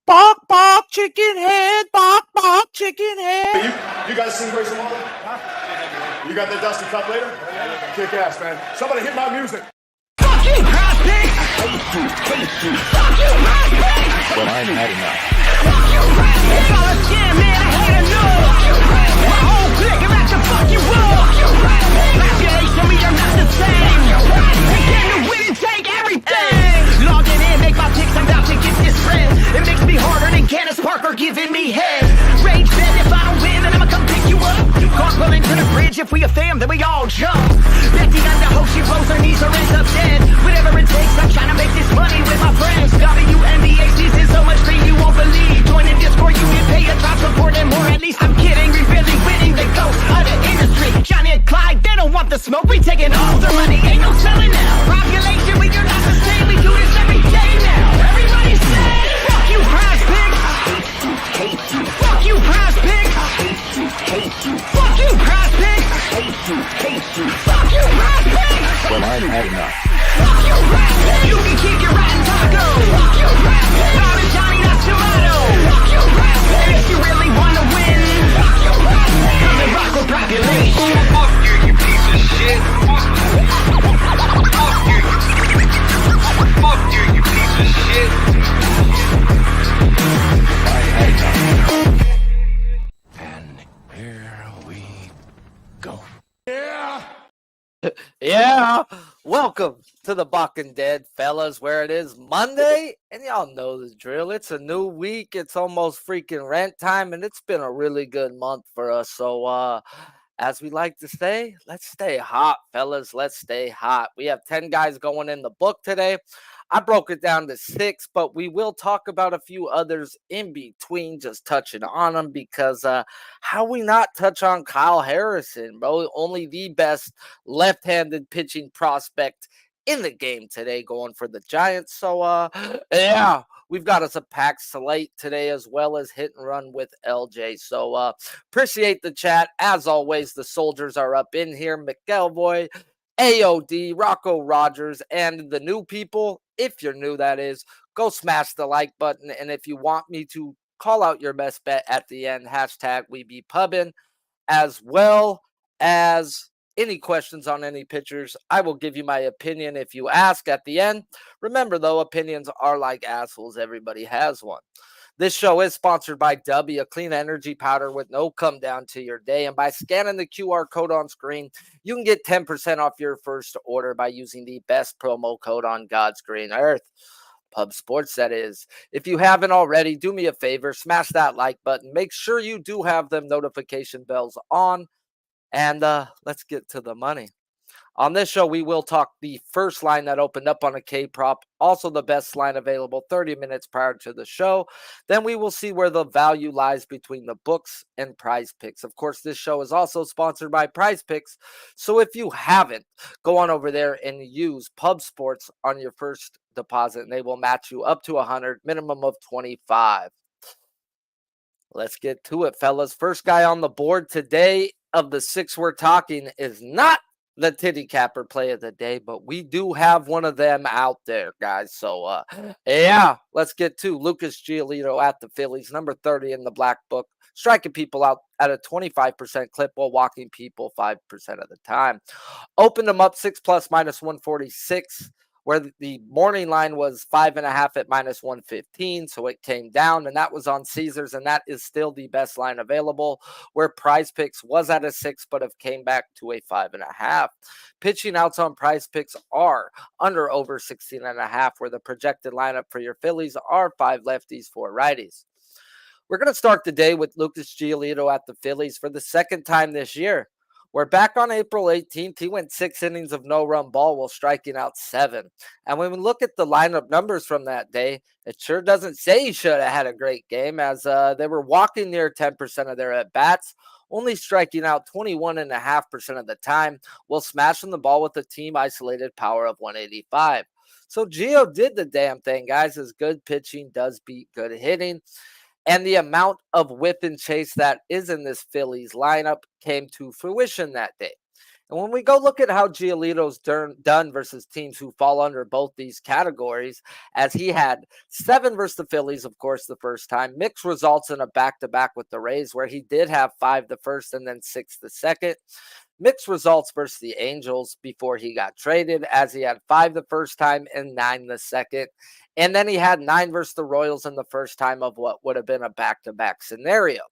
Bark, bark, chicken head. Bark, bark, chicken head. You guys seen Grayson Rodriguez? Huh? You got that Dusty Cup later? Kick ass, man. Somebody hit my music. Fuck you, PrizePicks! Fuck you, PrizePicks! Well, I've had enough. Fuck you, PrizePicks! It's all a scam, man. I hate enough. Fuck you, PrizePicks! My whole clique about to fuck you up. Fuck you, PrizePicks! Population, we are not the same. Fuck you, PrizePicks! They came to win and take everything. Logging in, make my picks. I'm about to get this red. It makes me harder than Candace Parker giving me head. Rage said if I don't win, then I'ma come pick you up. Cartwheel into the bridge. If we a fam, then we all jump. Becky got the hope, she rolls her knees or ends up dead. Whatever it takes, I'm trying to make this money with my friends. WNBA season so much free you won't believe. Join in Discord, you can pay a top support and more. At least I'm kidding, we really winning the ghost of the industry. Johnny and Clyde, they don't want the smoke. We taking all the money, ain't no selling now. Population, we are not the same. We do this every day now. Everybody say, fuck you, PrizePicks. Fuck you, PrizePicks. Fuck you, PrizePicks. Fuck you, PrizePicks. Well, I've had enough. Fuck you, PrizePicks. You can keep your rotten taco. Fuck you, PrizePicks. Bob and Johnny, that's tomato. Fuck you, PrizePicks. If you really wanna win, fuck you, PrizePicks. Come and rock with population. Fuck you, you piece of shit. Fuck you. Fuck you, you piece of shit. And here we go. Yeah, welcome to the Balking Dead, fellas, where it is Monday, and y'all know the drill. It's a new week. It's almost freaking rent time, and it's been a really good month for us. So, as we like to say, let's stay hot, fellas. Let's stay hot. We have 10 guys going in the book today. I broke it down to 6, but we will talk about a few others in between, just touching on them, because how we not touch on Kyle Harrison, bro? Only the best left-handed pitching prospect in the game today, going for the Giants. So, yeah, we've got us a packed slate today, as well as hit and run with LJ. So, appreciate the chat. As always, the soldiers are up in here. McElvoy, AOD, Rocco Rogers, and the new people, if you're new, that is, go smash the like button. And if you want me to call out your best bet at the end, hashtag we be pubbing, as well as any questions on any pitchers. I will give you my opinion if you ask at the end. Remember, though, opinions are like assholes. Everybody has one. This show is sponsored by W, a clean energy powder with no come down to your day. And by scanning the QR code on screen, you can get 10% off your first order by using the best promo code on God's green earth. Pub Sports, that is. If you haven't already, do me a favor, smash that like button. Make sure you do have them notification bells on. And let's get to the money. On this show, we will talk the first line that opened up on a K-prop, also the best line available 30 minutes prior to the show. Then we will see where the value lies between the books and PrizePicks. Of course, this show is also sponsored by PrizePicks. So if you haven't, go on over there and use Pub Sports on your first deposit, and they will match you up to 100, minimum of 25. Let's get to it, fellas. First guy on the board today of the 6 we're talking is not the titty capper play of the day, but we do have one of them out there, guys. So, yeah, let's get to Lucas Giolito at the Phillies, number 30 in the black book, striking people out at a 25% clip while walking people 5% of the time. Opened them up 6+ -146. Where the morning line was 5.5 at -115. So it came down, and that was on Caesars, and that is still the best line available, where PrizePicks was at a 6, but have came back to a 5.5. Pitching outs on PrizePicks are under over 16.5, where the projected lineup for your Phillies are 5 lefties, 4 righties. We're going to start the day with Lucas Giolito at the Phillies for the second time this year. We're back on April 18th. He went 6 innings of no-run ball while striking out 7. And when we look at the lineup numbers from that day, it sure doesn't say he should have had a great game, as they were walking near 10% of their at-bats, only striking out 21.5% of the time, while smashing the ball with a team-isolated power of 185. So Gio did the damn thing, guys, as good pitching does beat good hitting. And the amount of whip and chase that is in this Phillies lineup came to fruition that day. And when we go look at how Giolito's done versus teams who fall under both these categories, as he had 7 versus the Phillies, of course, the first time, mixed results in a back-to-back with the Rays, where he did have 5 the first and then 6 the second. Mixed results versus the Angels before he got traded, as he had 5 the first time and 9 the second. And then he had 9 versus the Royals in the first time of what would have been a back-to-back scenario.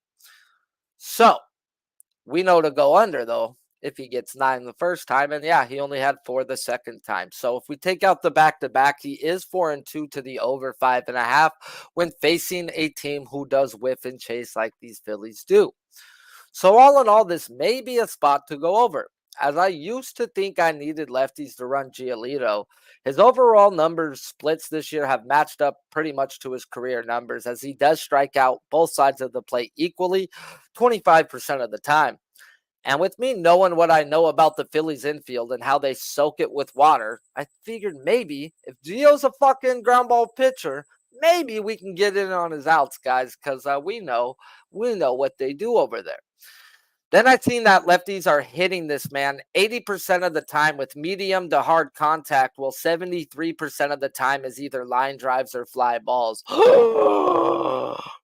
So we know to go under, though, if he gets 9 the first time. And yeah, he only had 4 the second time. So if we take out the back-to-back, he is 4-2 to the over 5.5 when facing a team who does whiff and chase like these Phillies do. So all in all, this may be a spot to go over. As I used to think I needed lefties to run Giolito, his overall numbers splits this year have matched up pretty much to his career numbers, as he does strike out both sides of the plate equally 25% of the time. And with me knowing what I know about the Phillies infield and how they soak it with water, I figured maybe if Gio's a fucking ground ball pitcher, maybe we can get in on his outs, guys, because we know what they do over there. Then I've seen that lefties are hitting this man 80% of the time with medium to hard contact, while 73% of the time is either line drives or fly balls.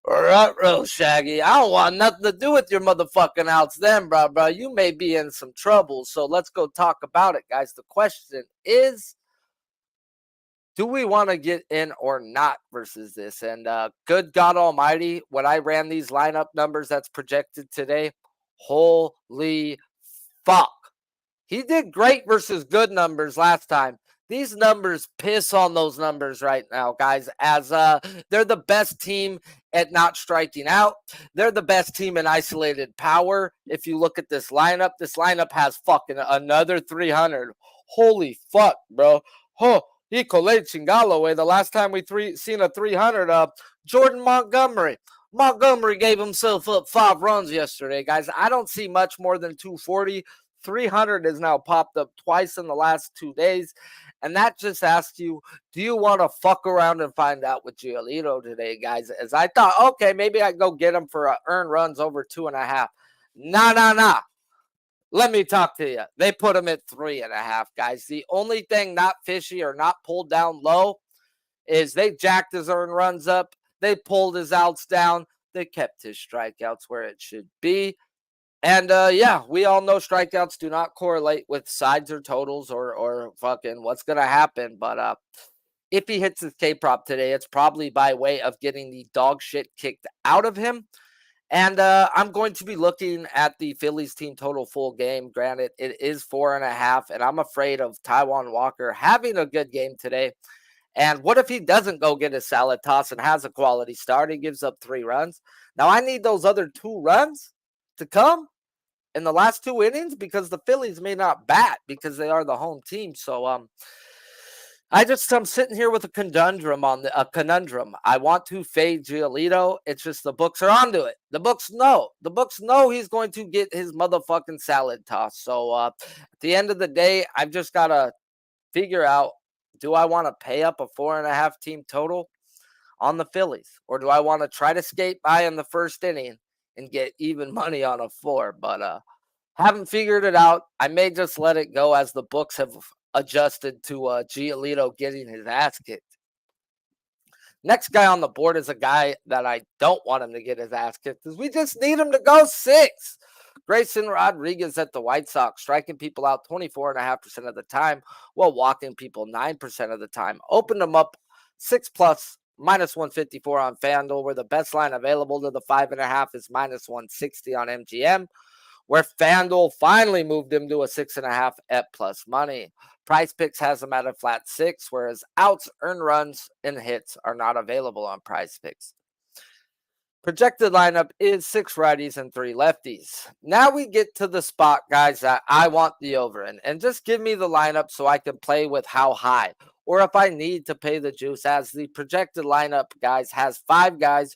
Real Shaggy. I don't want nothing to do with your motherfucking outs then, bro. You may be in some trouble. So let's go talk about it, guys. The question is, do we want to get in or not versus this? And good God Almighty, when I ran these lineup numbers that's projected today, holy fuck. He did great versus good numbers last time. These numbers piss on those numbers right now, guys, as they're the best team at not striking out. They're the best team in isolated power. If you look at this lineup has fucking another 300. Holy fuck, bro. Oh, he collate Chingalo. The last time we seen a 300, Jordan Montgomery. Montgomery gave himself up 5 runs yesterday, guys. I don't see much more than 240. 300 has now popped up twice in the last 2 days. And that just asks you, do you want to fuck around and find out with Giolito today, guys? As I thought, okay, maybe I go get him for earned runs over 2.5. Nah. Let me talk to you. They put him at 3.5, guys. The only thing not fishy or not pulled down low is they jacked his earned runs up. They pulled his outs down. They kept his strikeouts where it should be. And, yeah, we all know strikeouts do not correlate with sides or totals or fucking what's going to happen. But if he hits his K-prop today, it's probably by way of getting the dog shit kicked out of him. And I'm going to be looking at the Phillies team total full game. Granted, it is 4.5, and I'm afraid of Taijuan Walker having a good game today. And what if he doesn't go get a salad toss and has a quality start? He gives up 3 runs. Now, I need those other 2 runs to come in the last 2 innings, because the Phillies may not bat because they are the home team. So I'm sitting here with a conundrum. I want to fade Giolito. It's just the books are onto it. The books know he's going to get his motherfucking salad toss. So at the end of the day, I've just got to figure out, do I want to pay up a 4.5 team total on the Phillies? Or do I want to try to skate by in the first inning and get even money on a 4? But haven't figured it out. I may just let it go as the books have adjusted to Giolito getting his ass kicked. Next guy on the board is a guy that I don't want him to get his ass kicked, because we just need him to go 6. Grayson Rodriguez at the White Sox, striking people out 24.5% of the time, while walking people 9% of the time. Opened them up 6+, minus 154 on FanDuel, where the best line available to the 5.5 is minus 160 on MGM, where FanDuel finally moved him to a 6.5 at plus money. PrizePicks has him at a flat 6, whereas outs, earned runs, and hits are not available on PrizePicks. Projected lineup is 6 righties and 3 lefties. Now we get to the spot, guys, that I want the over in. And just give me the lineup so I can play with how high, or if I need to pay the juice, as the projected lineup, guys, has 5 guys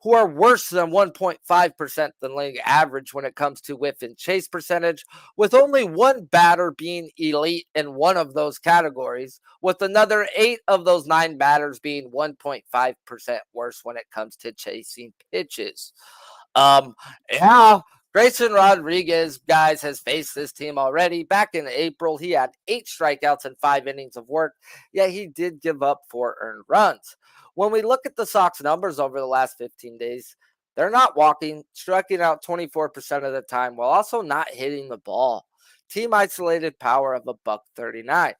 who are worse than 1.5% than league average when it comes to whiff and chase percentage, with only 1 batter being elite in one of those categories, with another 8 of those 9 batters being 1.5% worse when it comes to chasing pitches. Yeah, Grayson Rodriguez, guys, has faced this team already. Back in April, he had 8 strikeouts and 5 innings of work, yet he did give up 4 earned runs. When we look at the Sox numbers over the last 15 days, they're not walking, striking out 24% of the time while also not hitting the ball. Team isolated power of $1.39.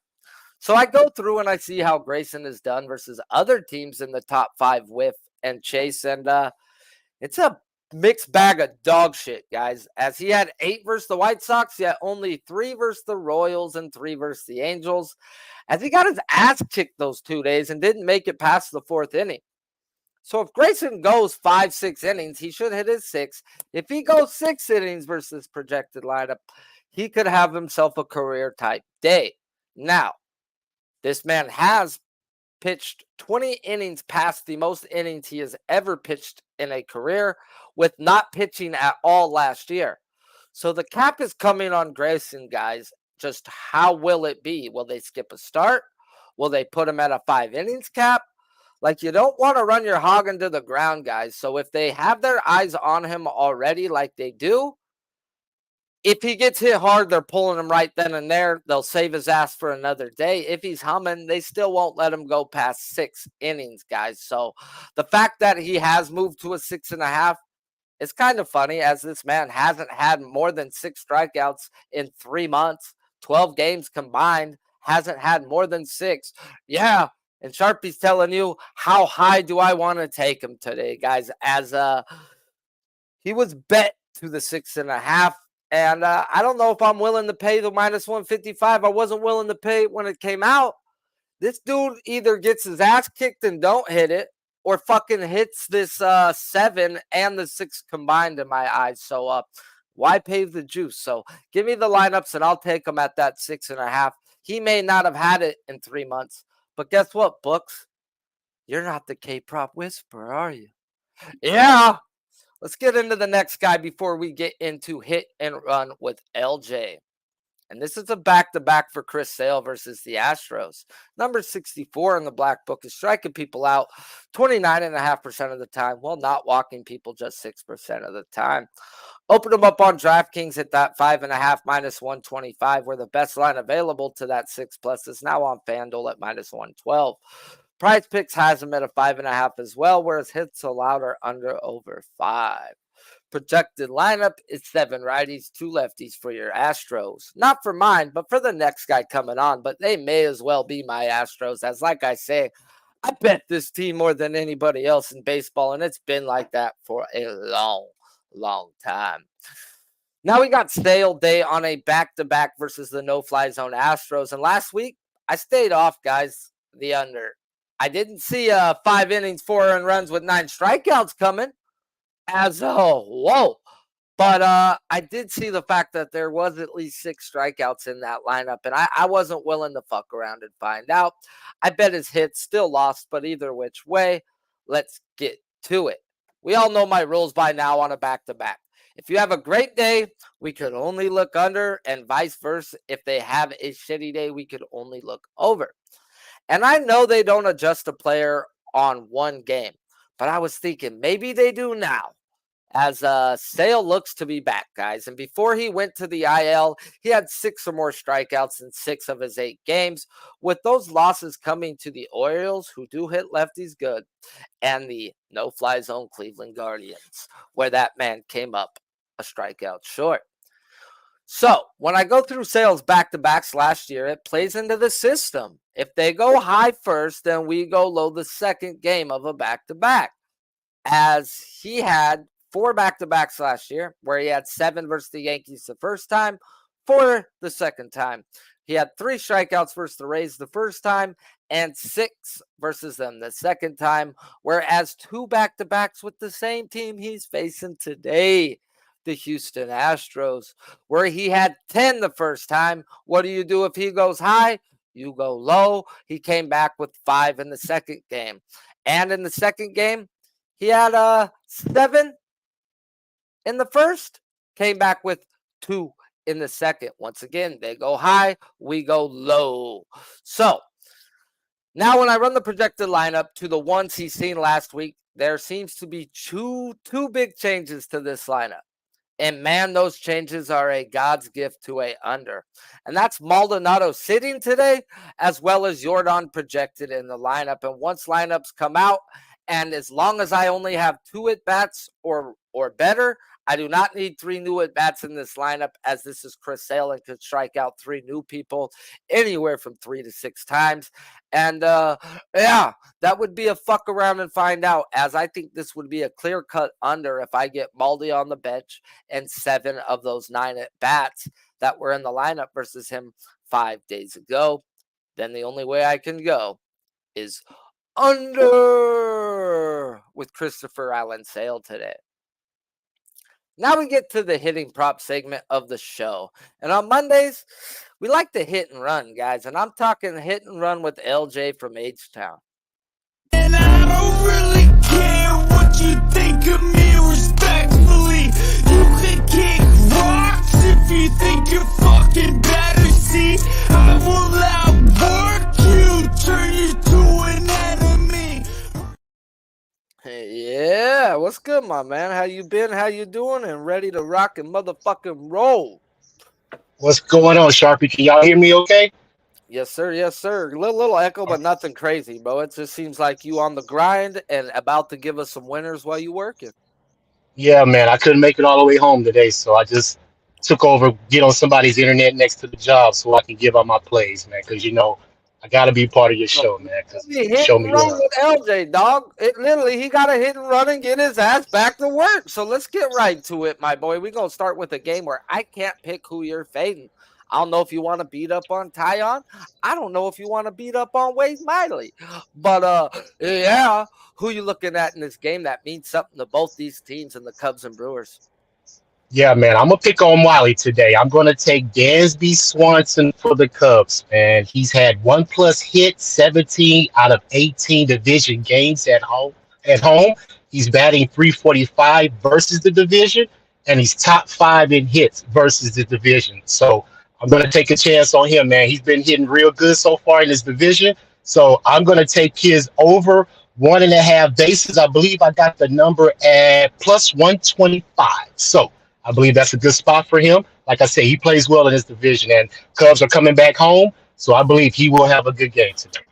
So I go through and I see how Grayson has done versus other teams in the top 5 whiff and chase, and it's a mixed bag of dog shit, guys. As he had 8 versus the White Sox, yet only 3 versus the Royals and 3 versus the Angels. As he got his ass kicked those 2 days and didn't make it past the 4th inning. So if Grayson goes 5-6 innings, he should hit his 6. If he goes 6 innings versus projected lineup, he could have himself a career type day. Now, this man has pitched 20 innings past the most innings he has ever pitched in a career, with not pitching at all last year. So the cap is coming on Grayson, guys. Just how will it be? Will they skip a start? Will they put him at a 5 innings cap? Like, you don't want to run your hog into the ground, guys. So if they have their eyes on him already like they do, if he gets hit hard, they're pulling him right then and there. They'll save his ass for another day. If he's humming, they still won't let him go past 6 innings, guys. So the fact that he has moved to a 6.5, it's kind of funny, as this man hasn't had more than 6 strikeouts in 3 months, 12 games combined, hasn't had more than 6. Yeah. And Sharpie's telling you, how high do I want to take him today, guys? As he was bet to the 6.5. And I don't know if I'm willing to pay the minus 155. I wasn't willing to pay it when it came out. This dude either gets his ass kicked and don't hit it, or fucking hits this 7 and the 6 combined in my eyes. So why pay the juice? So give me the lineups and I'll take him at that 6.5. He may not have had it in 3 months. But guess what, books? You're not the K-Prop whisperer, are you? Yeah. Let's get into the next guy before we get into hit and run with LJ. And this is a back-to-back for Chris Sale versus the Astros. Number 64 in the black book is striking people out 29.5% of the time, while not walking people just 6% of the time. Open them up on DraftKings at that 5.5 minus 125, where the best line available to that 6+ is now on FanDuel at minus 112. PrizePicks has them at a 5.5 as well, whereas hits allowed are under over 5. Projected lineup is 7 righties, 2 lefties for your Astros. Not for mine, but for the next guy coming on. But they may as well be my Astros, as like I say, I bet this team more than anybody else in baseball, and it's been like that for a long time. Now we got Sale Day on a back-to-back versus the no-fly zone Astros. And last week, I stayed off, guys, the under. I didn't see 5 innings, 4 earned runs with 9 strikeouts coming. Whoa. But I did see the fact that there was at least 6 strikeouts in that lineup, and I wasn't willing to fuck around and find out. I bet his hits still lost, but either which way, let's get to it. We all know my rules by now on a back-to-back. If you have a great day, we could only look under, and vice versa. If they have a shitty day, we could only look over. And I know they don't adjust a player on one game, but I was thinking maybe they do now, as Sale looks to be back, guys. And before he went to the IL, he had 6 or more strikeouts in 6 of his 8 games, with those losses coming to the Orioles, who do hit lefties good, and the no-fly zone Cleveland Guardians, where that man came up a strikeout short. So when I go through Sale's back-to-backs last year, it plays into the system. If they go high first, then we go low the second game of a back-to-back, as he had 4 back-to-backs last year, where he had 7 versus the Yankees the first time, 4 the second time. He had 3 strikeouts versus the Rays the first time, and 6 versus them the second time, whereas 2 back-to-backs with the same team he's facing today, the Houston Astros, where he had 10 the first time. What do you do if he goes high? You go low. He came back with 5 in the second game. And in the second game, he had 7 in the first, came back with 2 in the second. Once again, they go high, we go low. So now when I run the projected lineup to the ones he's seen last week, there seems to be two big changes to this lineup. And man, those changes are a God's gift to a under. And that's Maldonado sitting today, as well as Jordan projected in the lineup. And once lineups come out, and as long as I only have 2 at-bats or better, I do not need 3 new at-bats in this lineup, as this is Chris Sale and could strike out 3 new people anywhere from 3 to 6 times. And yeah, that would be a fuck around and find out, as I think this would be a clear-cut under if I get Maldi on the bench and 7 of those 9 at-bats that were in the lineup versus him 5 days ago. Then the only way I can go is under with Christopher Allen Sale today. Now we get to the hitting prop segment of the show. And on Mondays, we like to hit and run, guys. And I'm talking hit and run with LJ from H-Town. And I don't really care what you think of me respectfully. You can kick rocks if you think you're fucking better. See, I will outwork you, turn you to an enemy. Yeah, what's good, my man? How you been? How you doing? And ready to rock and motherfucking roll. What's going on, Sharpie? Can y'all hear me okay? Yes, sir. Yes, sir. Little echo, but nothing crazy, bro. It just seems like you on the grind and about to give us some winners while you working. Yeah, man. I couldn't make it all the way home today, so I just took over, get on somebody's internet next to the job so I can give out my plays, man. Because, I got to be part of your show, man. Because He you hit show and me run love. with LJ, dog. It literally, he got to hit and run and get his ass back to work. So let's get right to it, my boy. We're going to start with a game where I can't pick who you're fading. I don't know if you want to beat up on Tyon. I don't know if you want to beat up on Wade Miley. But, yeah, who you looking at in this game that means something to both these teams and the Cubs and Brewers? Yeah, man. I'm going to pick on Wiley today. I'm going to take Dansby Swanson for the Cubs, man. He's had 1+ hit, 17 out of 18 division games at home. He's batting .345 versus the division, and he's top 5 in hits versus the division. So I'm going to take a chance on him, man. He's been hitting real good so far in this division. So I'm going to take his over 1.5 bases. I believe I got the number at +125. So I believe that's a good spot for him. Like I say, he plays well in this division, and Cubs are coming back home. So I believe he will have a good game today.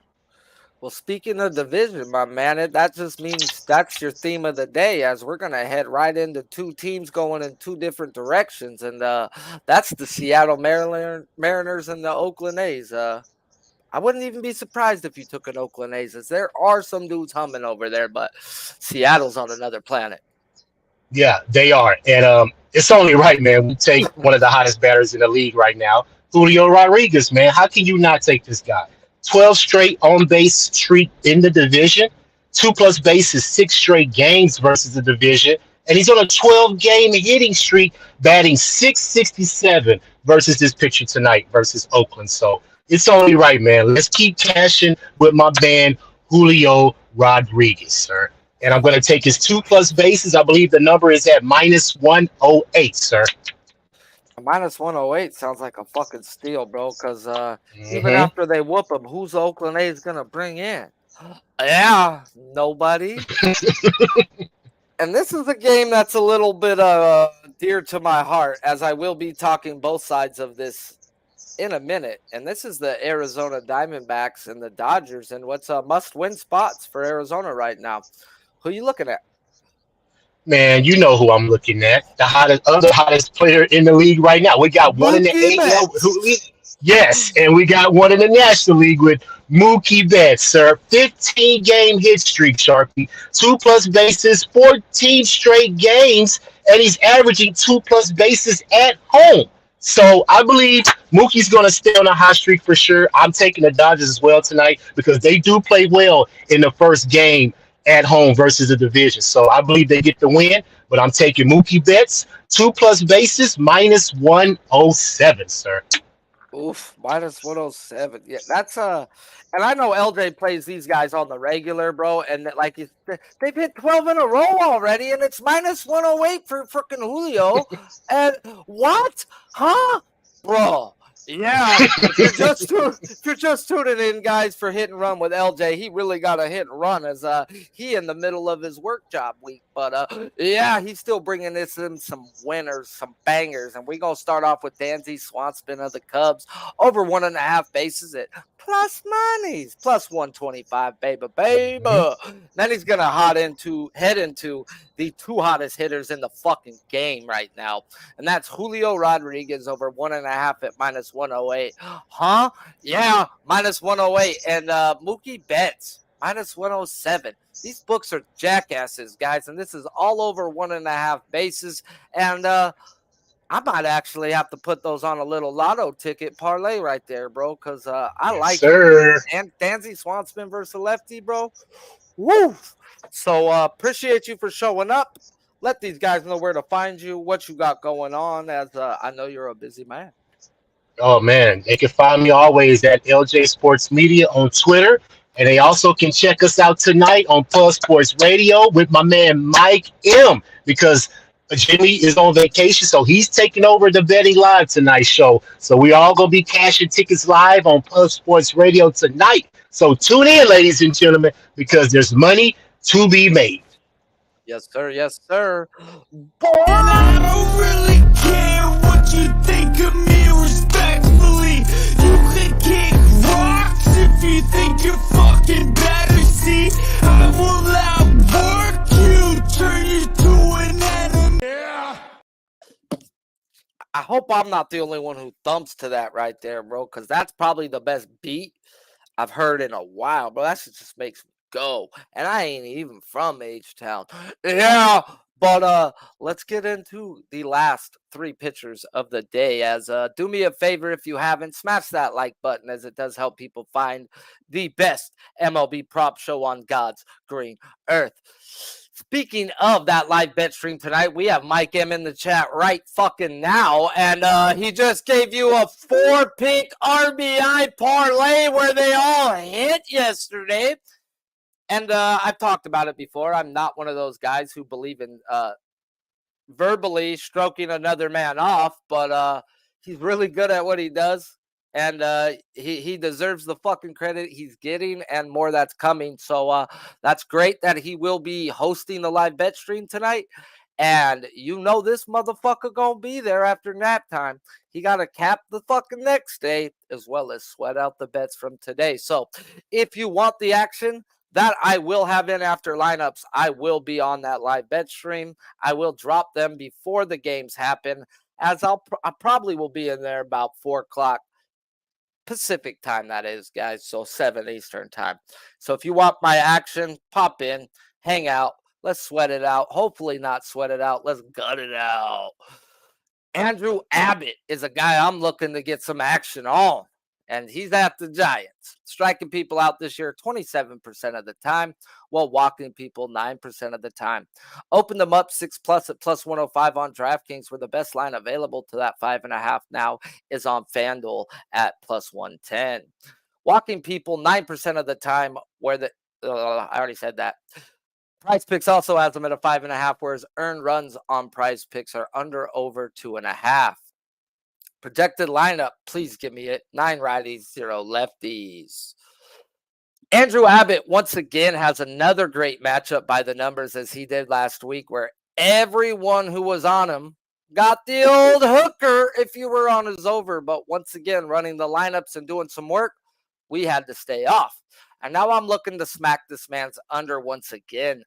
Well, speaking of division, my man, that just means that's your theme of the day, as we're going to head right into 2 teams going in 2 different directions. And that's the Seattle Mariners and the Oakland A's. I wouldn't even be surprised if you took an Oakland A's, as there are some dudes humming over there, but Seattle's on another planet. Yeah, they are. And it's only right, man. We take one of the hottest batters in the league right now, Julio Rodriguez, man. How can you not take this guy? 12 straight on-base streak in the division, 2+ bases, 6 straight games versus the division, and he's on a 12-game hitting streak, batting .667 versus this pitcher tonight versus Oakland. So it's only right, man. Let's keep cashing with my man Julio Rodriguez, sir. And I'm going to take his 2+ bases. I believe the number is at -108, sir. -108 sounds like a fucking steal, bro, because even after they whoop him, who's the Oakland A's going to bring in? Yeah, nobody. And this is a game that's a little bit dear to my heart, as I will be talking both sides of this in a minute. And this is the Arizona Diamondbacks and the Dodgers, and what's must-win spots for Arizona right now. Who are you looking at? Man, you know who I'm looking at. The hottest player in the league right now. We got one in the AL. Yes, and we got one in the National League with Mookie Betts, sir. 15-game hit streak, Sharpie. 2+ bases, 14 straight games, and he's averaging 2+ bases at home. So I believe Mookie's going to stay on a hot streak for sure. I'm taking the Dodgers as well tonight because they do play well in the first game at home versus the division. So I believe they get the win, but I'm taking Mookie Betts, 2+ bases, -107, sir. Oof, -107. Yeah, that's and I know LJ plays these guys on the regular, bro, and like they've hit 12 in a row already, and it's -108 for freaking Julio. And what? Huh? Bro, Yeah, if you're just tuning in, guys, for Hit and Run with LJ, he really got a hit and run as he in the middle of his work job week. But yeah, he's still bringing in some winners, some bangers, and we're gonna start off with Dansby Swanson of the Cubs over 1.5 bases at plus monies, plus 125, baby. Then he's gonna head into the two hottest hitters in the fucking game right now, and that's Julio Rodriguez over 1.5 at minus 108. Huh? Yeah, minus 108. And Mookie Betts, minus 107. These books are jackasses, guys, and this is all over 1.5 bases. And I might actually have to put those on a little lotto ticket parlay right there, bro, because I like sir. it. And Dansby Swanson versus lefty, bro. Woo! So appreciate you for showing up. Let these guys know where to find you, what you got going on, as I know you're a busy man. Oh man, they can find me always at LJ Sports Media on Twitter, and they also can check us out tonight on Pulse Sports Radio with my man Mike M. Because Jimmy is on vacation, so he's taking over the Betting Live Tonight show. So we all gonna be cashing tickets live on Pulse Sports Radio tonight. So tune in, ladies and gentlemen, because there's money to be made. Yes, sir. Yes, sir. I don't really care what you think of me respectfully. You can kick rocks if you think you're fucking better. See, I will outwork you, turn you to an enemy. Yeah. I hope I'm not the only one who thumps to that right there, bro, because that's probably the best beat I've heard in a while, bro. That shit just makes me go. And I ain't even from H-Town. Yeah, but let's get into the last three pitchers of the day. As do me a favor, if you haven't, smash that like button, as it does help people find the best MLB prop show on God's green earth. Speaking of that live bet stream tonight, we have Mike M in the chat right fucking now, and he just gave you a 4-pick RBI parlay where they all hit yesterday. And I've talked about it before. I'm not one of those guys who believe in verbally stroking another man off, but he's really good at what he does. And he deserves the fucking credit he's getting, and more that's coming. So that's great that he will be hosting the live bet stream tonight. And you know this motherfucker gonna be there after nap time. He got to cap the fucking next day, as well as sweat out the bets from today. So if you want the action that I will have in after lineups, I will be on that live bet stream. I will drop them before the games happen, as I probably will be in there about 4 o'clock. Pacific time, that is, guys. So 7 Eastern time. So if you want my action, pop in, hang out. Let's sweat it out. Hopefully not sweat it out. Let's gut it out. Andrew Abbott is a guy I'm looking to get some action on. And he's at the Giants, striking people out this year 27% of the time, while walking people 9% of the time. Open them up 6+ at plus 105 on DraftKings, where the best line available to that 5.5 now is on FanDuel at plus 110. Walking people 9% of the time, where I already said that. PrizePicks also has them at a 5.5, whereas earned runs on PrizePicks are under over 2.5. Projected lineup, please give me it. 9 righties, 0 lefties. Andrew Abbott, once again, has another great matchup by the numbers, as he did last week, where everyone who was on him got the old hooker if you were on his over. But once again, running the lineups and doing some work, we had to stay off. And now I'm looking to smack this man's under once again,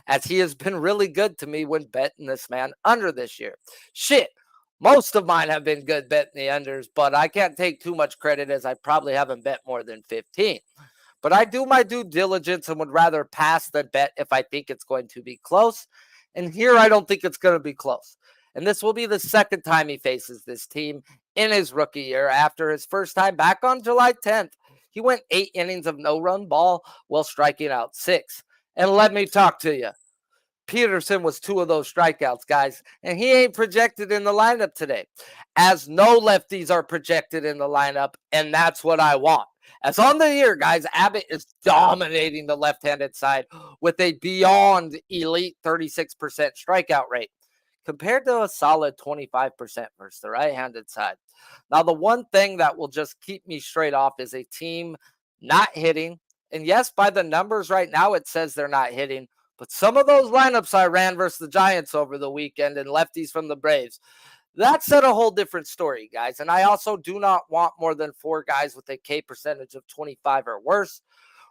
as he has been really good to me when betting this man under this year. Shit. Most of mine have been good betting the unders, but I can't take too much credit, as I probably haven't bet more than 15. But I do my due diligence and would rather pass than bet if I think it's going to be close. And here I don't think it's going to be close. And this will be the second time he faces this team in his rookie year, after his first time back on July 10th. He went 8 innings of no-run ball while striking out 6. And let me talk to you. Peterson was 2 of those strikeouts, guys, and he ain't projected in the lineup today, as no lefties are projected in the lineup, and that's what I want. As on the year, guys, Abbott is dominating the left-handed side with a beyond elite 36% strikeout rate. compared to a solid 25% versus the right-handed side. Now, the one thing that will just keep me straight off is a team not hitting. And yes, by the numbers right now, it says they're not hitting. But some of those lineups I ran versus the Giants over the weekend and lefties from the Braves, that said a whole different story, guys. And I also do not want more than 4 guys with a K percentage of 25 or worse.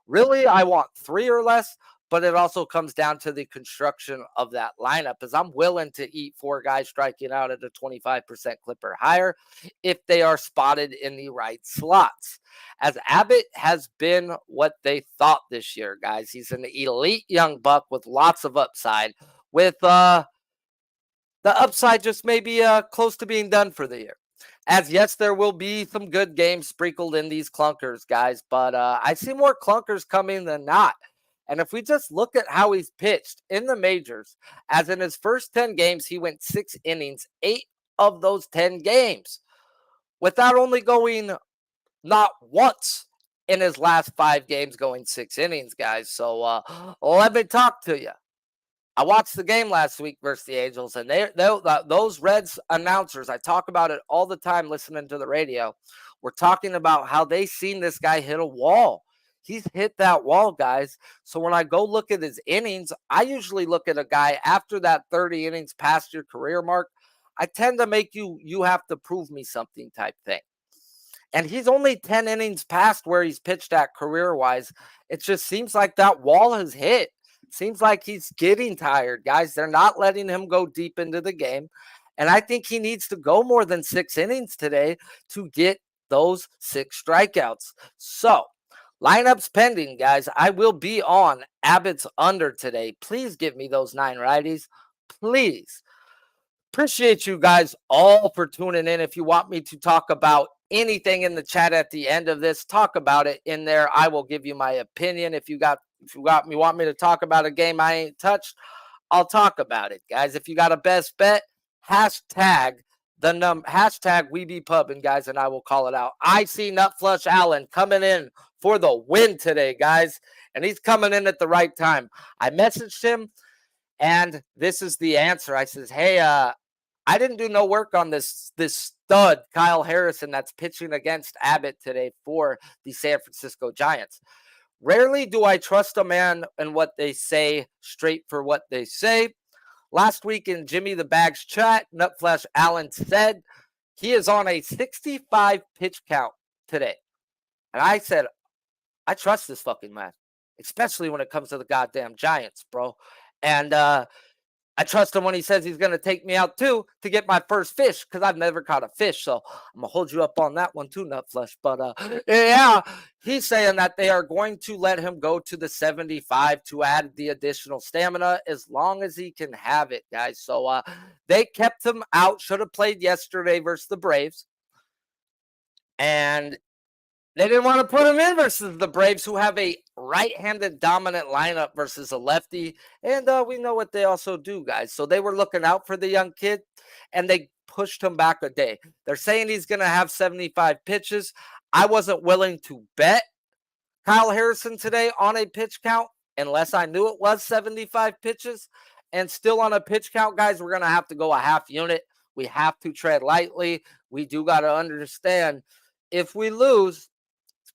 Really, I want 3 or less, but it also comes down to the construction of that lineup, as I'm willing to eat 4 guys striking out at a 25% clip or higher if they are spotted in the right slots. As Abbott has been what they thought this year, guys. He's an elite young buck with lots of upside, with the upside just maybe close to being done for the year. As yes, there will be some good games sprinkled in these clunkers, guys, but I see more clunkers coming than not. And if we just look at how he's pitched in the majors, as in his first 10 games, he went 6 innings, 8 of those 10 games, without only going not once in his last 5 games going 6 innings, guys. So let me talk to you. I watched the game last week versus the Angels, and those Reds announcers, I talk about it all the time listening to the radio, were talking about how they seen this guy hit a wall. He's hit that wall, guys. So when I go look at his innings, I usually look at a guy after that 30 innings past your career mark. I tend to make you have to prove me something type thing. And he's only 10 innings past where he's pitched at career-wise. It just seems like that wall has hit. Seems like he's getting tired, guys. They're not letting him go deep into the game. And I think he needs to go more than 6 innings today to get those 6 strikeouts. So, lineups pending, guys. I will be on Abbott's under today. Please give me those 9 righties. Please. Appreciate you guys all for tuning in. If you want me to talk about anything in the chat at the end of this, talk about it in there. I will give you my opinion. If you want me to talk about a game I ain't touched, I'll talk about it, guys. If you got a best bet, hashtag we be pubbing, guys, and I will call it out. I see Nutflush Allen coming in for the win today, guys, and he's coming in at the right time. I messaged him, and this is the answer. I says, hey, I didn't do no work on this stud, Kyle Harrison, that's pitching against Abbott today for the San Francisco Giants. Rarely do I trust a man and what they say straight for what they say. Last week in Jimmy the Bags chat, Nutflash Allen said he is on a 65 pitch count today. And I said, I trust this fucking man, especially when it comes to the goddamn Giants, bro. And I trust him when he says he's going to take me out, too, to get my first fish, because I've never caught a fish. So I'm going to hold you up on that one, too, Nutflesh. But, yeah, he's saying that they are going to let him go to the 75 to add the additional stamina as long as he can have it, guys. So they kept him out. Should have played yesterday versus the Braves. And they didn't want to put him in versus the Braves, who have a right-handed dominant lineup versus a lefty. And we know what they also do, guys. So they were looking out for the young kid, and they pushed him back a day. They're saying he's going to have 75 pitches. I wasn't willing to bet Kyle Harrison today on a pitch count unless I knew it was 75 pitches. And still on a pitch count, guys, we're going to have to go a half unit. We have to tread lightly. We do got to understand if we lose,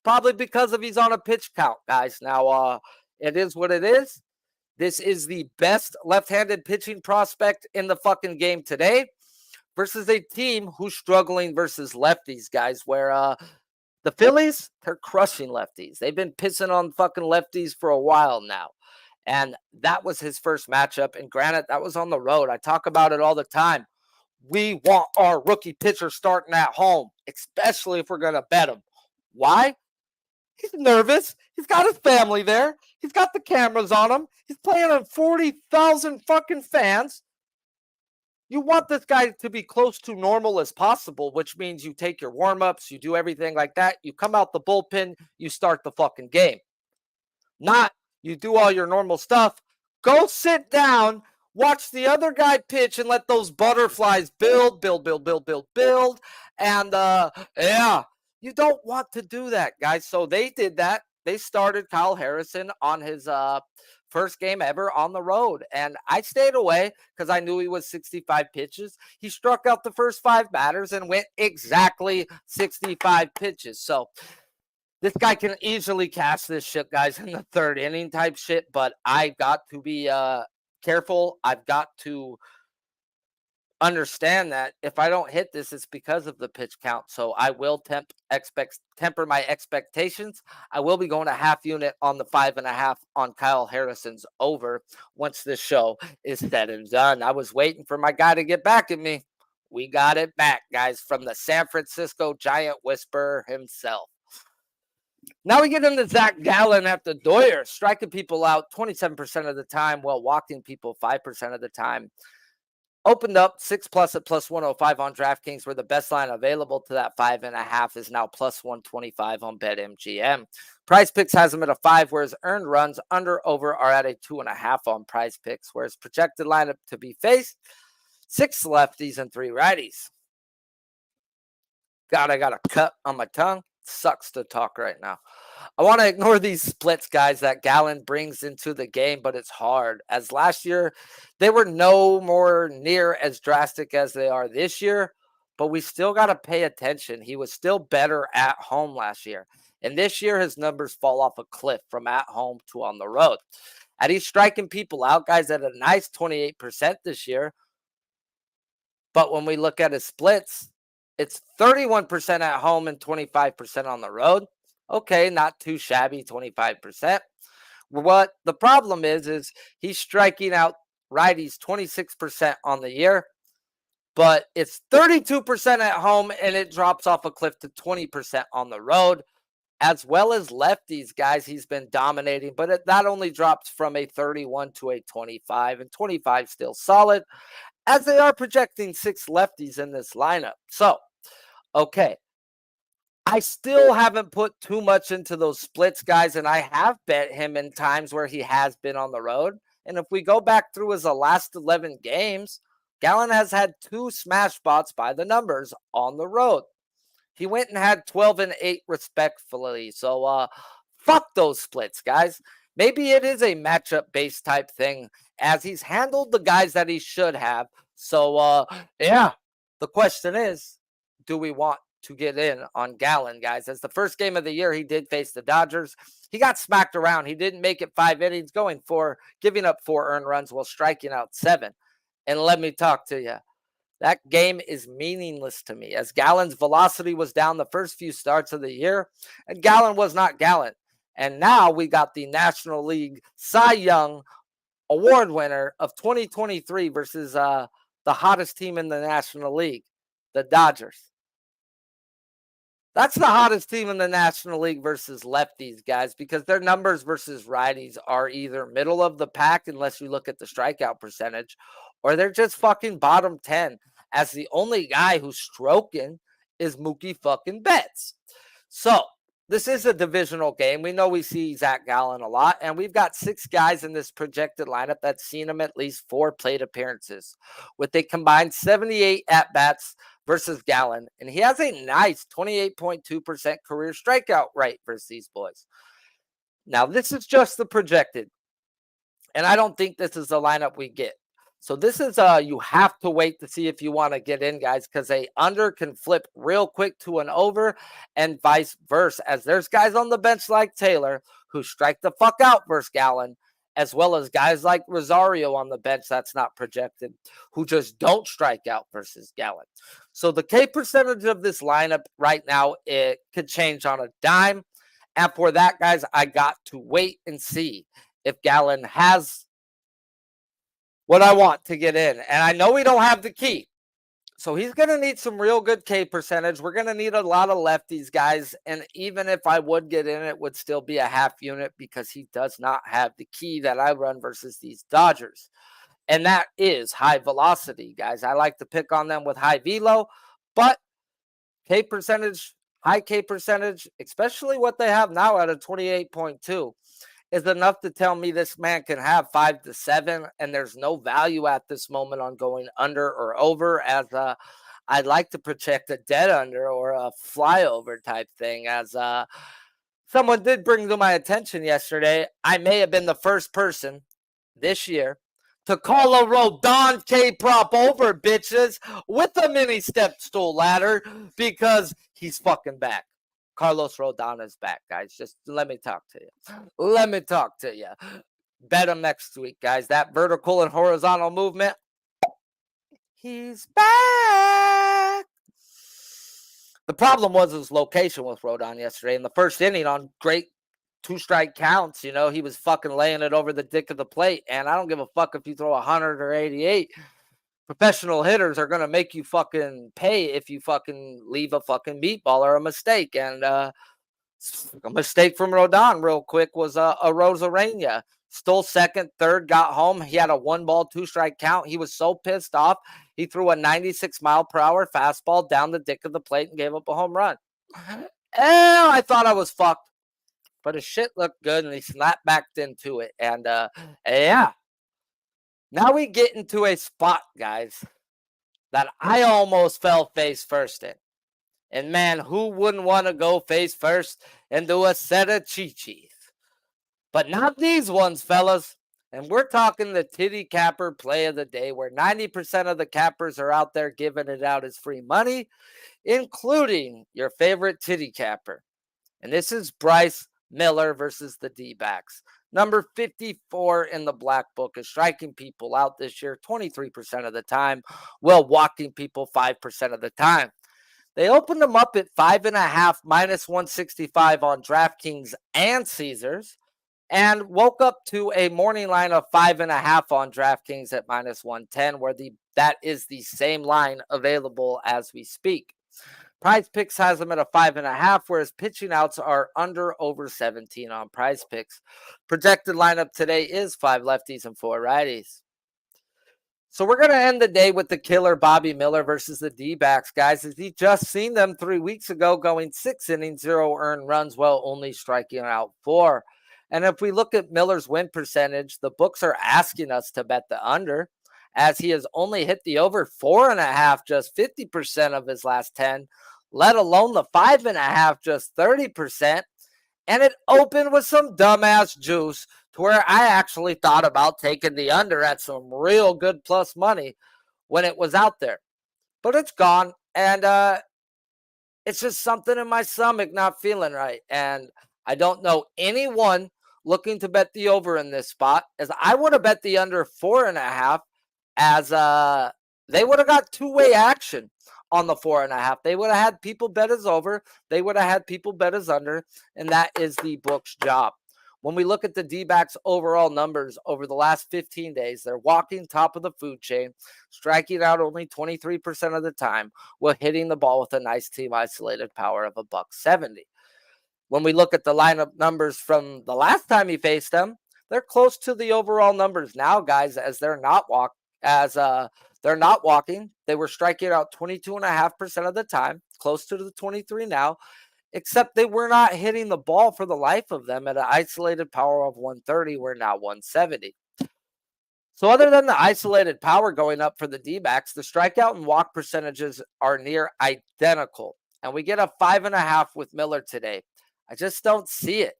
probably because of he's on a pitch count, guys. Now, it is what it is. This is the best left-handed pitching prospect in the fucking game today versus a team who's struggling versus lefties, guys, where the Phillies, they're crushing lefties. They've been pissing on fucking lefties for a while now. And that was his first matchup. And granted, that was on the road. I talk about it all the time. We want our rookie pitcher starting at home, especially if we're going to bet him. Why? He's nervous. He's got his family there. He's got the cameras on him. He's playing on 40,000 fucking fans. You want this guy to be close to normal as possible, which means you take your warm-ups, you do everything like that. You come out the bullpen, you start the fucking game. Not you do all your normal stuff. Go sit down, watch the other guy pitch, and let those butterflies build. And, yeah. You don't want to do that, guys. So they did that. They started Kyle Harrison on his first game ever on the road. And I stayed away because I knew he was 65 pitches. He struck out the first 5 batters and went exactly 65 pitches. So this guy can easily cash this shit, guys, in the 3rd inning type shit. But I've got to be careful. I've got to understand that if I don't hit this, it's because of the pitch count. So I will temper my expectations. I will be going a half unit on the 5.5 on Kyle Harrison's over once this show is said and done. I was waiting for my guy to get back at me. We got it back, guys, from the San Francisco Giant Whisperer himself. Now we get into Zach Gallan at the Doyers, striking people out 27% of the time while walking people 5% of the time. Opened up 6+ at +105 on DraftKings, where the best line available to that 5.5 is now +125 on BetMGM. PrizePicks has him at a 5, whereas earned runs under over are at a 2.5 on PrizePicks, whereas projected lineup to be faced 6 lefties and 3 righties. God, I got a cut on my tongue. Sucks to talk right now. I want to ignore these splits, guys, that Gallan brings into the game, but it's hard. As last year, they were no more near as drastic as they are this year, but we still got to pay attention. He was still better at home last year. And this year, his numbers fall off a cliff from at home to on the road. And he's striking people out, guys, at a nice 28% this year. But when we look at his splits, it's 31% at home and 25% on the road. Okay, not too shabby, 25%. What the problem is he's striking out righties 26% on the year, but it's 32% at home and it drops off a cliff to 20% on the road, as well as lefties, guys. He's been dominating, but that only drops from a 31 to a 25, and 25 still solid, as they are projecting 6 lefties in this lineup. So, okay, I still haven't put too much into those splits, guys, and I have bet him in times where he has been on the road. And if we go back through his last 11 games, Gallan has had 2 smash spots by the numbers on the road. He went and had 12 and 8 respectfully. So fuck those splits, guys. Maybe it is a matchup-based type thing, as he's handled the guys that he should have. So, yeah, the question is, do we want to get in on Gallan, guys? As the first game of the year, he did face the Dodgers. He got smacked around. He didn't make it 5 innings, giving up 4 earned runs while striking out 7. And let me talk to you. That game is meaningless to me, as Gallan's velocity was down the first few starts of the year, and Gallan was not Gallan. And now we got the National League Cy Young Award winner of 2023 versus the hottest team in the National League, the Dodgers. That's the hottest team in the National League versus lefties, guys, because their numbers versus righties are either middle of the pack, unless you look at the strikeout percentage, or they're just fucking bottom 10, as the only guy who's stroking is Mookie fucking Betts. So, this is a divisional game. We know we see Zach Gallan a lot, and we've got 6 guys in this projected lineup that's seen him at least 4 plate appearances, with a combined 78 at-bats versus Gallan, and he has a nice 28.2% career strikeout rate versus these boys. Now, this is just the projected, and I don't think this is the lineup we get. So this is you have to wait to see if you want to get in, guys, because a under can flip real quick to an over, and vice versa, as there's guys on the bench like Taylor who strike the fuck out versus Gallan, as well as guys like Rosario on the bench that's not projected, who just don't strike out versus Gallan. So the K percentage of this lineup right now, it could change on a dime. And for that, guys, I got to wait and see if Gallan has what I want to get in. And I know we don't have the key. So he's going to need some real good K percentage. We're going to need a lot of lefties, guys. And even if I would get in, it would still be a half unit, because he does not have the key that I run versus these Dodgers. And that is high velocity, guys. I like to pick on them with high velo, but K percentage, high K percentage, especially what they have now at a 28.2, is enough to tell me this man can have 5 to 7, and there's no value at this moment on going under or over, as I'd like to project a dead under or a flyover type thing, as someone did bring to my attention yesterday. I may have been the first person this year to call a Rodon K-prop over, bitches, with a mini step stool ladder because he's fucking back. Carlos Rodon is back, guys. Just let me talk to you. Bet him next week, guys. That vertical and horizontal movement, he's back. The problem was his location with Rodon yesterday. In the first inning on great 2-strike counts, he was fucking laying it over the dick of the plate. And I don't give a fuck if you throw 100 or 88. Professional hitters are going to make you fucking pay if you fucking leave a fucking meatball or a mistake. And a mistake from Rodon real quick was a Rosarena. Stole second, third, got home. He had a 1-ball, 2-strike count. He was so pissed off. He threw a 96-mile-per-hour fastball down the dick of the plate and gave up a home run. And I thought I was fucked. But his shit looked good, and he snapped back into it. And, yeah. Now we get into a spot, guys, that I almost fell face first in. And, man, who wouldn't want to go face first into a set of chi-chis? But not these ones, fellas. And we're talking the titty capper play of the day, where 90% of the cappers are out there giving it out as free money, including your favorite titty capper. And this is Bryce Miller versus the D-backs. Number 54 in the black book is striking people out this year 23% of the time, while walking people 5% of the time. They opened them up at 5.5 minus 165 on DraftKings and Caesars, and woke up to a morning line of 5.5 on DraftKings at minus 110, where that is the same line available as we speak. PrizePicks has them at a 5.5, whereas pitching outs are under over 17 on PrizePicks. Projected lineup today is 5 lefties and 4 righties. So we're going to end the day with the killer Bobby Miller versus the D-backs, guys, as he just seen them 3 weeks ago going 6 innings, 0 earned runs, while only striking out 4. And if we look at Miller's win percentage, the books are asking us to bet the under, as he has only hit the over 4.5, just 50% of his last 10, let alone the 5.5, just 30%. And it opened with some dumbass juice to where I actually thought about taking the under at some real good plus money when it was out there. But it's gone, and it's just something in my stomach not feeling right. And I don't know anyone looking to bet the over in this spot, as I would have bet the under 4.5, as they would have got two-way action on the 4.5. They would have had people bet as over. They would have had people bet as under, and that is the book's job. When we look at the D-backs overall numbers over the last 15 days, they're walking top of the food chain, striking out only 23% of the time, while hitting the ball with a nice team isolated power of $170. When we look at the lineup numbers from the last time he faced them, they're close to the overall numbers now, guys, as they're not walking. They were striking out 22.5% of the time, close to the 23 now, except they were not hitting the ball for the life of them at an isolated power of 130. We're now 170. So other than the isolated power going up for the D-backs, the strikeout and walk percentages are near identical. And we get a 5.5 with Miller today. I just don't see it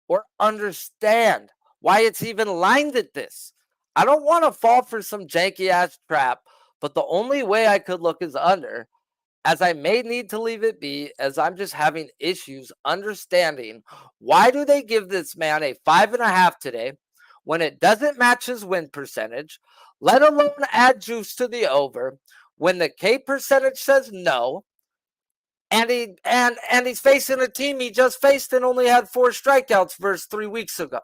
or understand why it's even lined at this. I don't want to fall for some janky-ass trap, but the only way I could look is under, as I may need to leave it be, as I'm just having issues understanding why do they give this man a 5.5 today when it doesn't match his win percentage, let alone add juice to the over, when the K percentage says no, and he's facing a team he just faced and only had 4 strikeouts versus 3 weeks ago.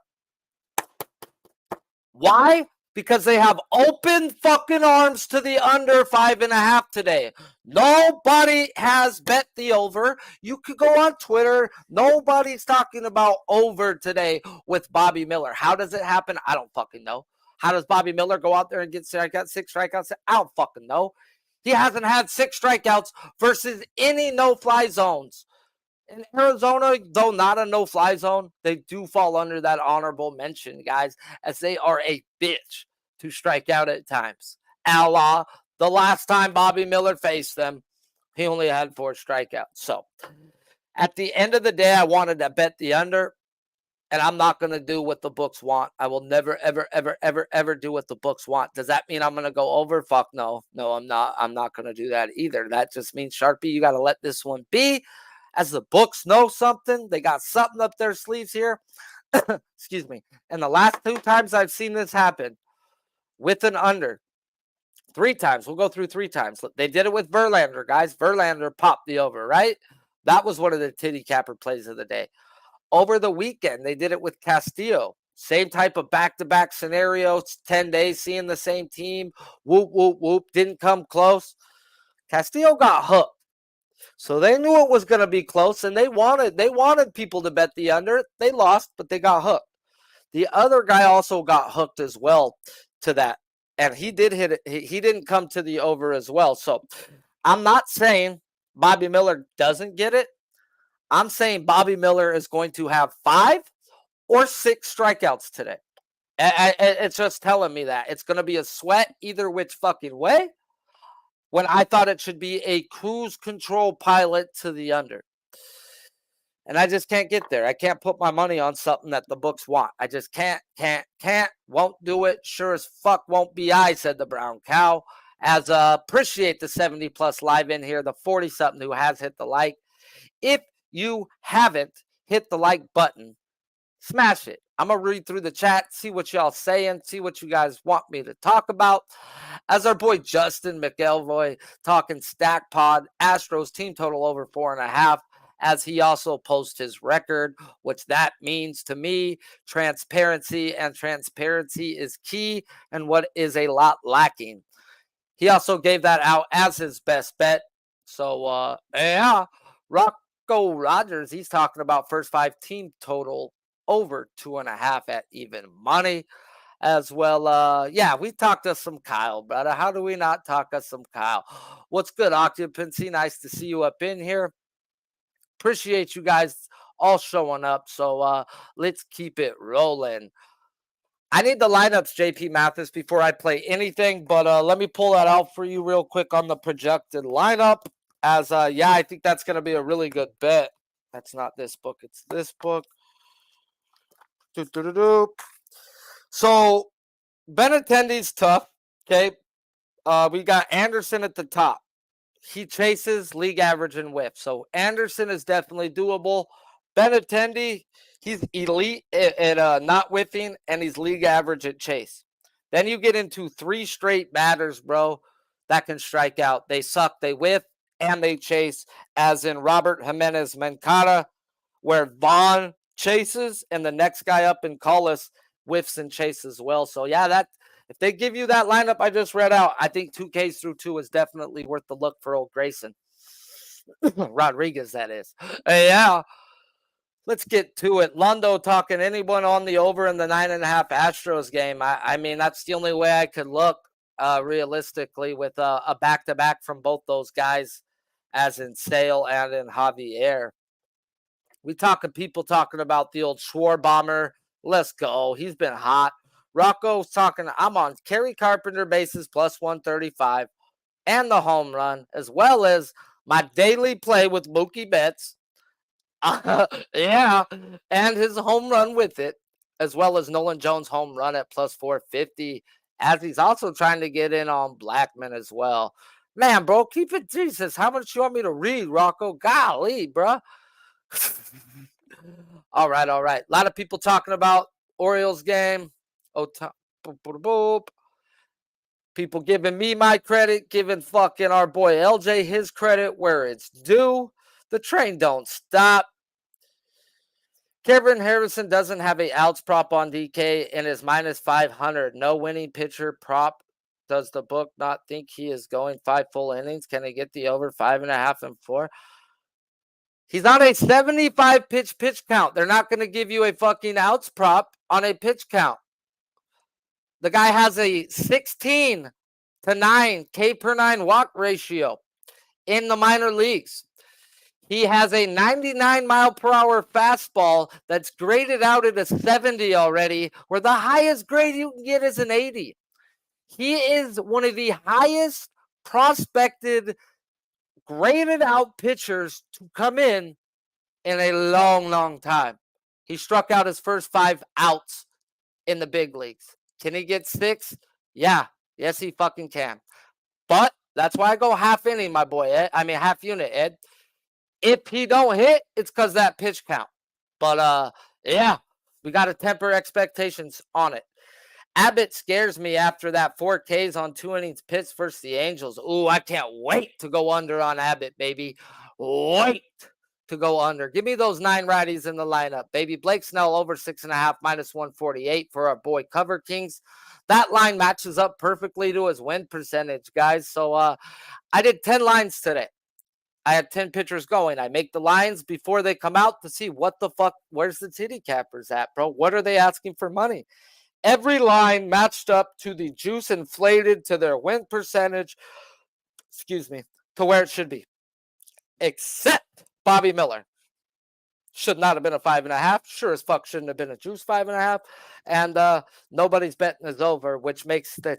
Why? Because they have open fucking arms to the under 5.5 today. Nobody has bet the over. You could go on Twitter. Nobody's talking about over today with Bobby Miller. How does it happen? I don't fucking know. How does Bobby Miller go out there and get 6 strikeouts? I don't fucking know. He hasn't had 6 strikeouts versus any no-fly zones. In Arizona, though not a no-fly zone, they do fall under that honorable mention, guys, as they are a bitch to strike out at times. A la the last time Bobby Miller faced them, he only had 4 strikeouts. So, at the end of the day, I wanted to bet the under. And I'm not going to do what the books want. I will never, ever, ever, ever, ever do what the books want. Does that mean I'm going to go over? Fuck no. No, I'm not. I'm not going to do that either. That just means, Sharpie, you got to let this one be. As the books know something, they got something up their sleeves here. Excuse me. And the last 2 times I've seen this happen with an under, 3 times. We'll go through 3 times. They did it with Verlander, guys. Verlander popped the over, right? That was one of the titty capper plays of the day. Over the weekend, they did it with Castillo. Same type of back-to-back scenario. 10 days seeing the same team. Whoop, whoop, whoop. Didn't come close. Castillo got hooked. So they knew it was going to be close, and they wanted people to bet the under. They lost, but they got hooked. The other guy also got hooked as well to that, and he did hit it. He didn't come to the over as well. So I'm not saying Bobby Miller doesn't get it. I'm saying Bobby Miller is going to have 5 or 6 strikeouts today. It's just telling me that. It's going to be a sweat either which fucking way, when I thought it should be a cruise control pilot to the under. And I just can't get there. I can't put my money on something that the books want. I just can't, won't do it. Sure as fuck won't be I, said the brown cow. As appreciate the 70+ live in here, the 40-something who has hit the like. If you haven't hit the like button, smash it. I'm going to read through the chat, see what y'all saying, see what you guys want me to talk about. As our boy Justin McElroy talking Stack Pod, Astros team total over 4.5, as he also posts his record, which that means to me, transparency, and transparency is key and what is a lot lacking. He also gave that out as his best bet. So, yeah, Rocco Rogers, he's talking about first 5 team total over 2.5 at even money as well. Yeah, we talked to some Kyle, brother. How do we not talk to some Kyle? What's good, Occupancy? Nice to see you up in here. Appreciate you guys all showing up. So let's keep it rolling. I need the lineups, JP Mathis, before I play anything, but let me pull that out for you real quick on the projected lineup. As yeah, I think that's going to be a really good bet. That's not this book, it's this book. So Benintendi's tough. Okay, we got Anderson at the top. He chases league average and whiff. So Anderson is definitely doable. Benintendi, he's elite at not whiffing, and he's league average at chase. Then you get into 3 straight batters, bro, that can strike out. They suck, they whiff, and they chase, as in Robert Jimenez Mancada, where Vaughn chases, and the next guy up in Collis whiffs and chases as well. So, yeah, that if they give you that lineup I just read out, I think 2Ks through 2 is definitely worth the look for old Grayson. Rodriguez, that is. Yeah. Let's get to it. Lundo talking anyone on the over in the 9.5 Astros game. I mean, that's the only way I could look realistically with a back-to-back from both those guys, as in Sale and in Javier. We talking people talking about the old Schwarbomber. Let's go. He's been hot. Rocco's talking, I'm on Kerry Carpenter bases plus 135 and the home run, as well as my daily play with Mookie Betts. Yeah, and his home run with it, as well as Nolan Jones' home run at plus 450, as he's also trying to get in on Blackman as well. Man, bro, keep it Jesus. How much you want me to read, Rocco? Golly, bro. All right. A lot of people talking about Orioles game. People giving me my credit, giving fucking our boy LJ his credit where it's due. The train don't stop. Kevin Harrison doesn't have a outs prop on DK and is minus 500. No winning pitcher prop. Does the book not think he is going 5 full innings? Can he get the over 5.5 and 4? He's on a 75 pitch count. They're not going to give you a fucking outs prop on a pitch count. The guy has a 16 to 9 K per 9 walk ratio in the minor leagues. He has a 99 mile per hour fastball that's graded out at a 70 already, where the highest grade you can get is an 80. He is one of the highest prospected, graded out pitchers to come in a long, long time. He struck out his first 5 outs in the big leagues. Can he get 6? Yeah. Yes, he fucking can. But that's why I go half inning, my boy, Ed. I mean, half unit, Ed. If he don't hit, it's because that pitch count. But, yeah, we got to temper expectations on it. Abbott scares me after that 4 Ks on 2 innings pitched versus the Angels. Ooh, I can't wait to go under on Abbott, baby. Wait to go under. Give me those 9 righties in the lineup, baby. Blake Snell over 6.5 minus 148 for our boy Cover Kings. That line matches up perfectly to his win percentage, guys. So I did 10 lines today. I had 10 pitchers going. I make the lines before they come out to see what the fuck, where's the titty cappers at, bro? What are they asking for money? Every line matched up to the juice inflated to their win percentage, to where it should be. Except Bobby Miller. Should not have been a 5.5. Sure as fuck shouldn't have been a juice 5.5. And nobody's betting his over, which makes the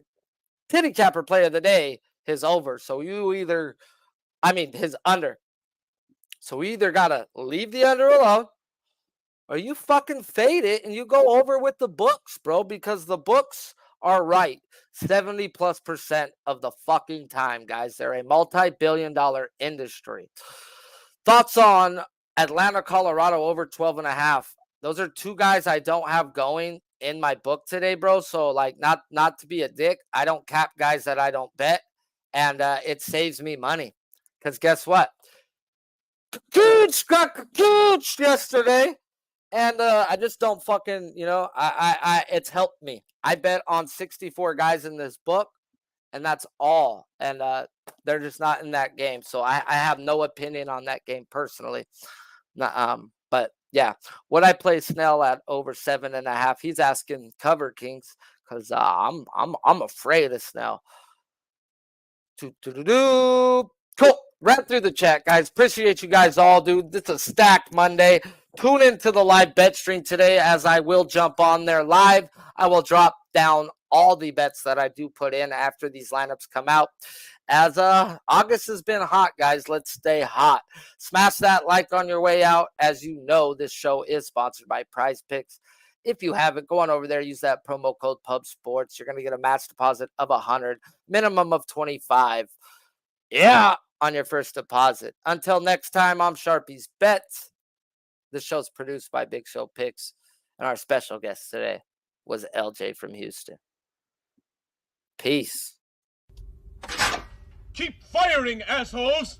titty capper play of the day his over. So his under. So we either got to leave the under alone, or you fucking fade it and you go over with the books, bro, because the books are right 70+% of the fucking time, guys. They're a multi-billion-dollar industry. Thoughts on Atlanta, Colorado over 12.5. Those are 2 guys I don't have going in my book today, bro. So, like, not to be a dick, I don't cap guys that I don't bet, and it saves me money. Because guess what? Huge yesterday. And I just don't fucking, it's helped me. I bet on 64 guys in this book, and that's all. And they're just not in that game. So I have no opinion on that game personally. But yeah, would I play Snell at over 7.5? He's asking Cover Kings because I'm afraid of Snell. Cool. Right through the chat, guys. Appreciate you guys all, dude. This is a stacked Monday. Tune into the live bet stream today as I will jump on there live. I will drop down all the bets that I do put in after these lineups come out. As August has been hot, guys. Let's stay hot. Smash that like on your way out. As you know, this show is sponsored by PrizePicks. If you haven't, go on over there. Use that promo code PubSports. You're going to get a match deposit of $100, minimum of $25. Yeah, on your first deposit. Until next time, I'm Sharpie's Bets. This show's produced by Big Show Picks, and our special guest today was LJ from Houston. Peace. Keep firing, assholes!